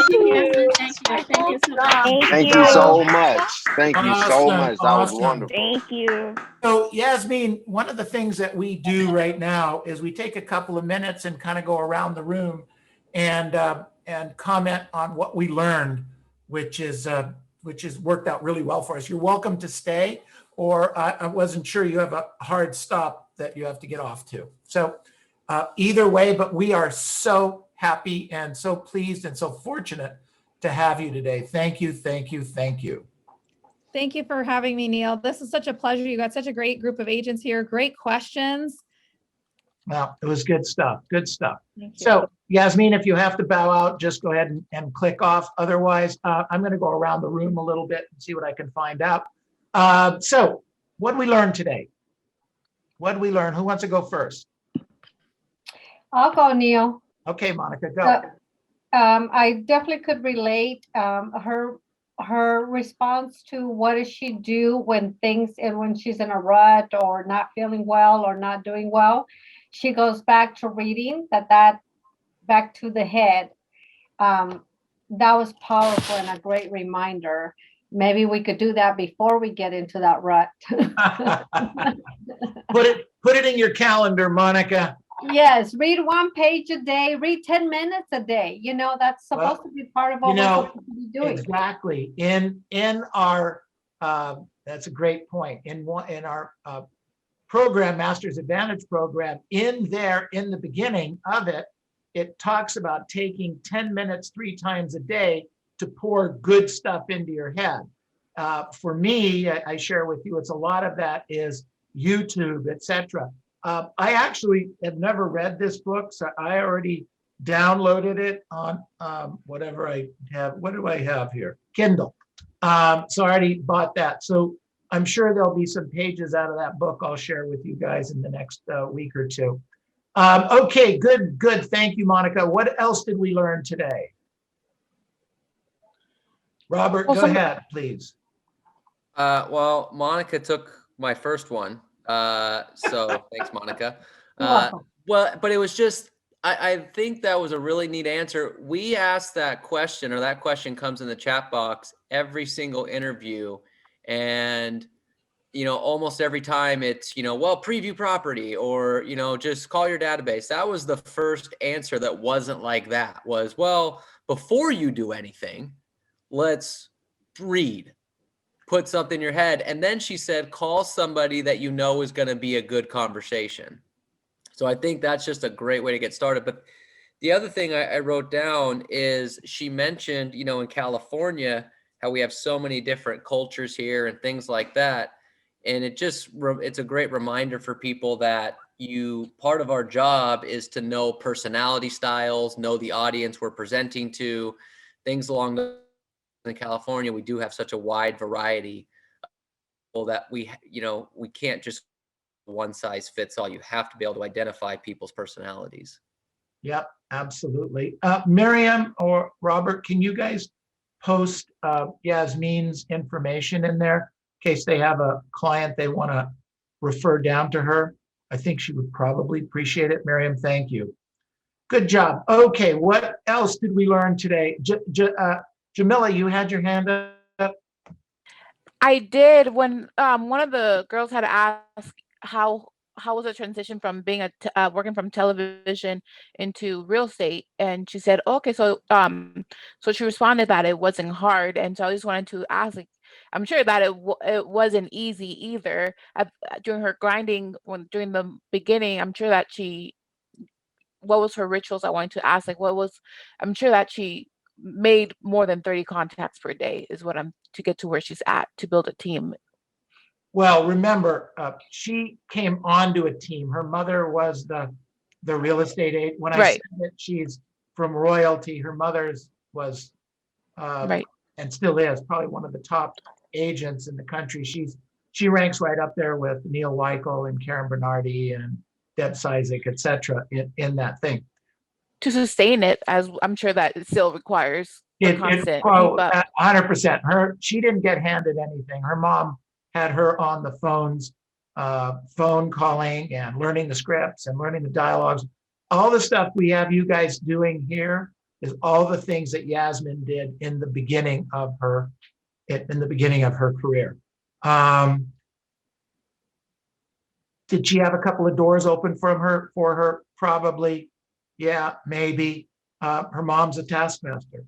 you, Yasmin. Thank you. Thank you so much. Thank you so much. Thank you so Awesome, much. That was awesome. wonderful. Thank you. So Yasmin, one of the things that we do right now is we take a couple of minutes and kind of go around the room and comment on what we learned, which has worked out really well for us. You're welcome to stay, or I wasn't sure you have a hard stop that you have to get off to. So either way, but we are so happy and so pleased and so fortunate to have you today. Thank you, thank you, thank you. Thank you for having me, Neil. This is such a pleasure. You got such a great group of agents here. Great questions. Well, it was good stuff. Good stuff. Thank you. So Yasmin, if you have to bow out, just go ahead and click off. Otherwise, I'm going to go around the room a little bit and see what I can find out. So what did we learn today? What did we learn? Who wants to go first? I'll go, Neil. Okay, Monica, go. I definitely could relate her response to what does she do when she's in a rut or not feeling well or not doing well. She goes back to reading that back to the head. That was powerful and a great reminder. Maybe we could do that before we get into that rut. Put it in your calendar, Monica. Yes, read 1 page a day, read 10 minutes a day. You know, that's supposed to be part of what we're supposed to be doing. Exactly. In our that's a great point. In our program, Master's Advantage program, in the beginning of it, it talks about taking 10 minutes 3 times a day to pour good stuff into your head. For me, I share with you, it's a lot of that is YouTube, etc. I actually have never read this book, so I already downloaded it on whatever I have. What do I have here? Kindle. So I already bought that. So I'm sure there'll be some pages out of that book I'll share with you guys in the next week or two. Okay, good. Thank you, Monica. What else did we learn today? Robert, go ahead, please. Well, Monica took my first one. So thanks, Monica. Welcome. Well, but it was just, I think that was a really neat answer. We asked that question, or that question comes in the chat box every single interview. And, you know, almost every time it's, you know, well, preview property, or, you know, just call your database. That was the first answer that wasn't like that. Was, well, before you do anything, let's read. put something in your head. And then she said, call somebody that you know is going to be a good conversation. So I think that's just a great way to get started. But the other thing I wrote down is she mentioned, you know, in California, how we have so many different cultures here and things like that. And it's a great reminder for people that part of our job is to know personality styles, know the audience we're presenting to, things along the. In California, we do have such a wide variety that we can't just one size fits all. You have to be able to identify people's personalities. Yep, absolutely. Miriam or Robert, can you guys post Yasmin's information in there in case they have a client they want to refer down to her? I think she would probably appreciate it. Miriam, thank you. Good job. Okay, what else did we learn today? Jamila, you had your hand up. I did when one of the girls had asked how was the transition from being working from television into real estate, and she said, okay, so she responded that it wasn't hard, and so I just wanted to ask, like, I'm sure that it wasn't easy either. During her grinding, during the beginning, I'm sure that what was her rituals? I wanted to ask, like, I'm sure that she made more than 30 contacts per day is to get to where she's at, to build a team. Well, remember, she came onto a team. Her mother was the real estate agent. When I Right. said that she's from royalty, her mother's was, Right. and still is, probably one of the top agents in the country. She ranks right up there with Neil Weichel and Karen Bernardi and Deb Sizek, et cetera, in that thing. To sustain it, as I'm sure that it still requires constant keep up. 100%. She didn't get handed anything. Her mom had her on the phones, phone calling and learning the scripts and learning the dialogues. All the stuff we have you guys doing here is all the things that Yasmin did in the beginning of her career. Did she have a couple of doors open for her? Probably. Yeah, maybe. Her mom's a taskmaster,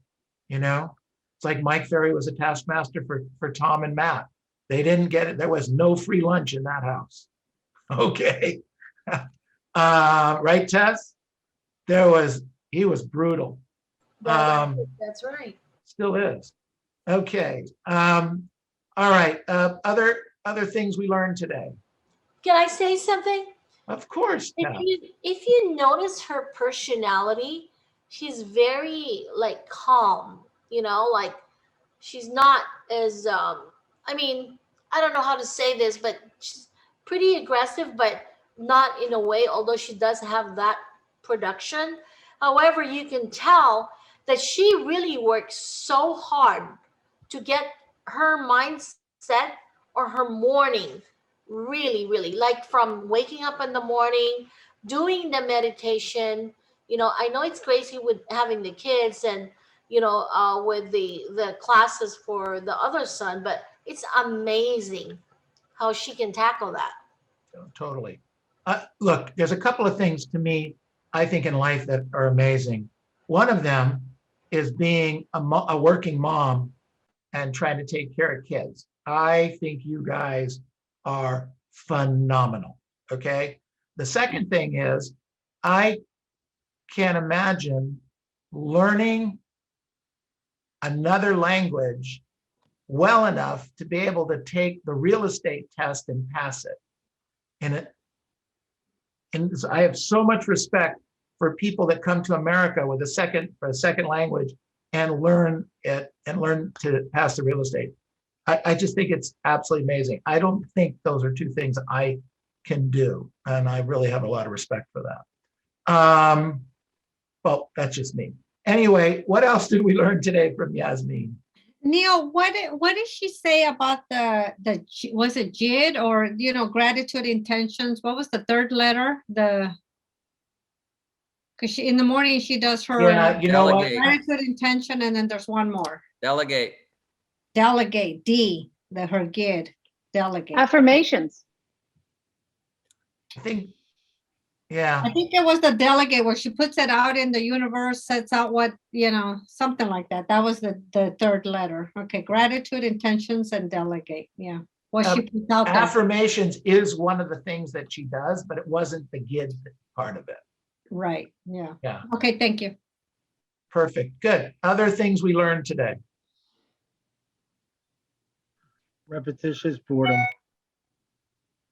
you know? It's like Mike Ferry was a taskmaster for Tom and Matt. They didn't get it. There was no free lunch in that house. Okay. Right, Tess? He was brutal. That's right. Still is. Okay. All right. Other things we learned today. Can I say something? Of course. If you notice her personality, she's very like calm, like she's not as I mean, I don't know how to say this, but she's pretty aggressive, but not in a way, although she does have that production. However, you can tell that she really works so hard to get her mindset or her morning really, like from waking up in the morning, doing the meditation. I know it's crazy with having the kids and with the classes for the other son, but it's amazing how she can tackle that. Totally. Look, there's a couple of things to me, I think, in life that are amazing. One of them is being a working mom and trying to take care of kids. I think you guys are phenomenal. Okay. The second thing is, I can't imagine learning another language well enough to be able to take the real estate test and pass it. And I have so much respect for people that come to America with a second language and learn it and learn to pass the real estate. I just think it's absolutely amazing. I don't think those are two things I can do, and I really have a lot of respect for that. Well, that's just me. Anyway, what else did we learn today from Yasmin? Neil, what did she say about was it JID or gratitude intentions? What was the third letter? Because in the morning she does her gratitude intention, and then there's one more. Delegate, D, her GID, delegate. Affirmations. I think Yeah. I think it was the delegate where she puts it out in the universe, sets out what, something like that. That was the third letter. Okay, gratitude, intentions, and delegate. Yeah. What she puts out there. Affirmations is one of the things that she does, but it wasn't the GID part of it. Right. Yeah. Yeah. Okay, thank you. Perfect. Good. Other things we learned today. Repetitious boredom.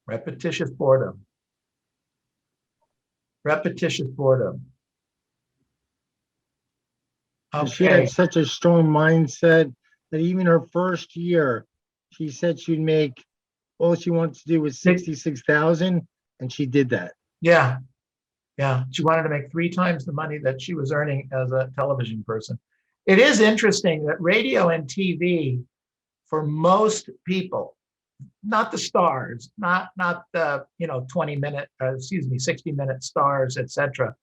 Repetitious boredom. Repetitious boredom. She Okay. had such a strong mindset that even her first year, she said she'd make, all she wanted to do was 66,000, and she did that. Yeah. Yeah. She wanted to make 3 times the money that she was earning as a television person. It is interesting that radio and TV, for most people, not the stars, not the 20-minute, 60-minute stars, etc.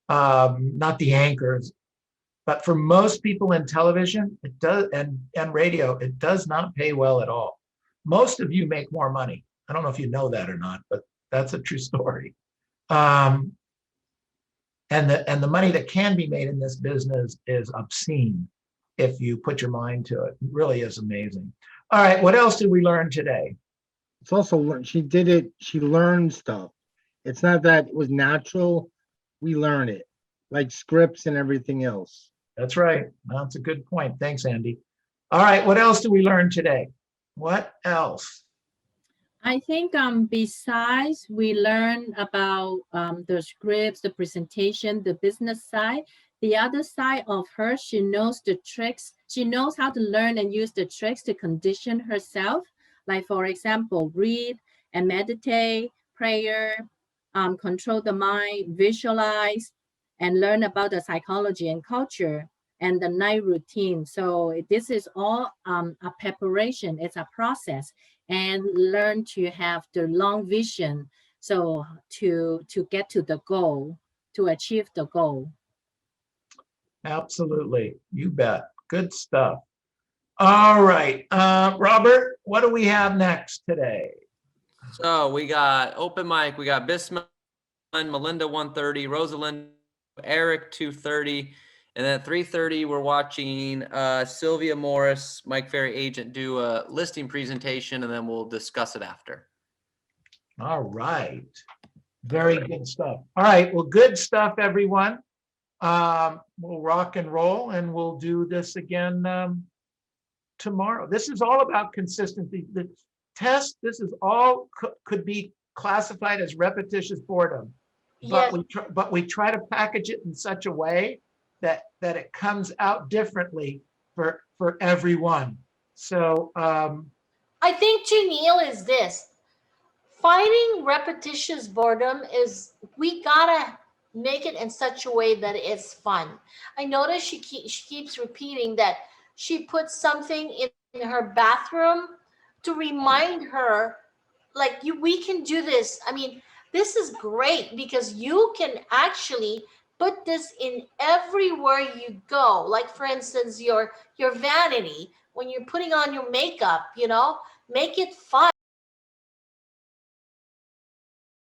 Not the anchors, but for most people in television, it does, and radio, it does not pay well at all. Most of you make more money. I don't know if you know that or not, but that's a true story. And the money that can be made in this business is obscene if you put your mind to it. It really is amazing. All right, what else did we learn today? It's also, she did it, she learned stuff. It's not that it was natural, we learn it, like scripts and everything else. That's right. That's a good point. Thanks, Andy. All right, what else did we learn today? What else? I think besides we learn about the scripts, the presentation, the business side, the other side of her, she knows the tricks. She knows how to learn and use the tricks to condition herself. Like, for example, read and meditate, prayer, control the mind, visualize, and learn about the psychology and culture and the night routine. So this is all a preparation. It's a process, and learn to have the long vision. So to get to the goal, to achieve the goal. Absolutely. You bet. Good stuff. All right. Robert, what do we have next today? So we got open mic. We got Bisman, Melinda 1:30, Rosalind, Eric 2:30. And then at 3:30, we're watching Sylvia Morris, Mike Ferry agent, do a listing presentation, and then we'll discuss it after. All right. Very good stuff. All right. Well, good stuff, everyone. We'll rock and roll, and we'll do this again tomorrow. This is all about consistency. The test, this is all could be classified as repetitious boredom. Yes. But we try to package it in such a way that it comes out differently for everyone. So I think, Janelle, is this. Fighting repetitious boredom is, we gotta make it in such a way that it's fun. I notice she keeps repeating that she puts something in her bathroom to remind her, like, we can do this. I mean, this is great because you can actually put this in everywhere you go. Like, for instance, your vanity, when you're putting on your makeup, make it fun.